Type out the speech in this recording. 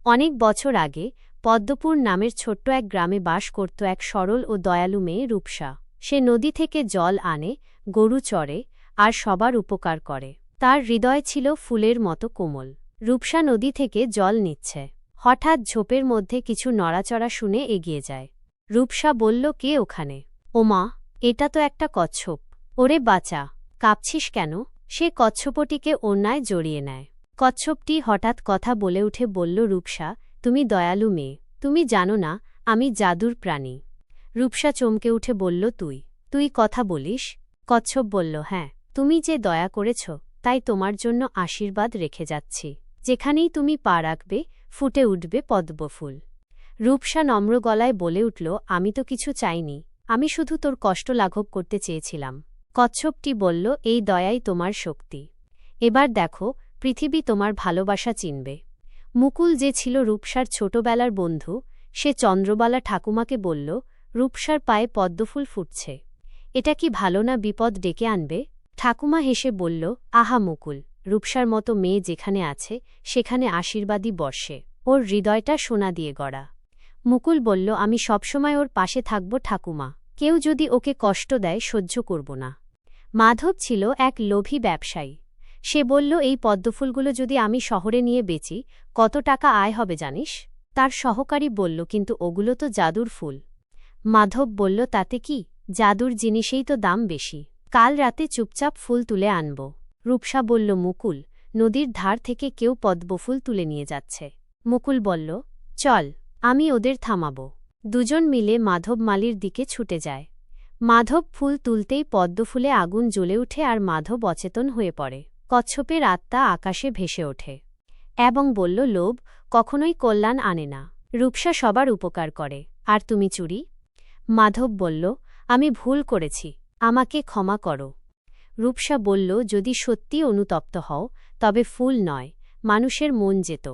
অনেক বছর আগে পদ্মপুর নামের ছোট্ট এক গ্রামে বাস করত এক সরল ও দয়ালু মেয়ে রূপসা। সে নদী থেকে জল আনে, গরু চড়ে আর সবার উপকার করে। তার হৃদয় ছিল ফুলের মতো কোমল। রূপসা নদী থেকে জল নিচ্ছে। হঠাৎ ঝোপের মধ্যে কিছু নড়াচড়া শুনে এগিয়ে যায়। রূপসা বলল, কে ওখানে? ওমা, এটা তো একটা কচ্ছপ। ওরে বাঁচা, কাঁপছিস কেন? সে কচ্ছপটিকে ওড়নায় জড়িয়ে নেয়। কচ্ছপটি হঠাৎ কথা বলে উঠে বলল, রূপসা, তুমি দয়ালু মেয়ে, তুমি জানো না আমি জাদুর প্রাণী। রূপসা চমকে উঠে বলল, তুই কথা বলিস? কচ্ছপ বলল, হ্যাঁ, তুমি যে দয়া করেছ তাই তোমার জন্য আশীর্বাদ রেখে যাচ্ছি। যেখানেই তুমি পা রাখবে ফুটে উঠবে পদ্মফুল। রূপসা নম্র গলায় বলে উঠল, আমি তো কিছু চাইনি, আমি শুধু তোর কষ্ট লাঘব করতে চেয়েছিলাম। কচ্ছপটি বলল, এই দয়াই তোমার শক্তি। এবার দেখো, পৃথিবী তোমার ভালোবাসা চিনবে। মুকুল, যে ছিল রূপসার ছোটবেলার বন্ধু, সে চন্দ্রবালা ঠাকুমাকে বলল, রূপসার পায়ে পদ্মফুল ফুটছে। এটা কি ভালো না বিপদ ডেকে আনবে? ঠাকুমা হেসে বলল, আহা মুকুল, রূপসার মতো মেয়ে যেখানে আছে সেখানে আশীর্বাদই বর্ষে। ওর হৃদয়টা সোনা দিয়ে গড়া। মুকুল বলল, আমি সবসময় ওর পাশে থাকব ঠাকুমা। কেউ যদি ওকে কষ্ট দেয় সহ্য করব না। মাধব ছিল এক লোভী ব্যবসায়ী। সে বলল, এই পদ্মফুলগুলো যদি আমি শহরে নিয়ে বেচি কত টাকা আয় হবে জানিস? তার সহকারী বলল, কিন্তু ওগুলো তো জাদুর ফুল। মাধব বলল, তাতে কি, জাদুর জিনিসেই তো দাম বেশি। কাল রাতে চুপচাপ ফুল তুলে আনব। রূপসা বলল, মুকুল, নদীর ধার থেকে কেউ পদ্মফুল তুলে নিয়ে যাচ্ছে। মুকুল বলল, চল, আমি ওদের থামাব। দুজন মিলে মাধব মালির দিকে ছুটে যায়। মাধব ফুল তুলতেই পদ্মফুলে আগুন জ্বলে উঠে আর মাধব অচেতন হয়ে পড়ে। কচ্ছপের আত্মা আকাশে ভেসে ওঠে এবং বলল, লোভ কখনোই কল্যাণ আনে না। রূপসা সবার উপকার করে, আর তুমি চুরি? মাধব বলল, আমি ভুল করেছি, আমাকে ক্ষমা করো। রূপসা বলল, যদি সত্যি অনুতপ্ত হও তবে ফুল নয়, মানুষের মন যেত।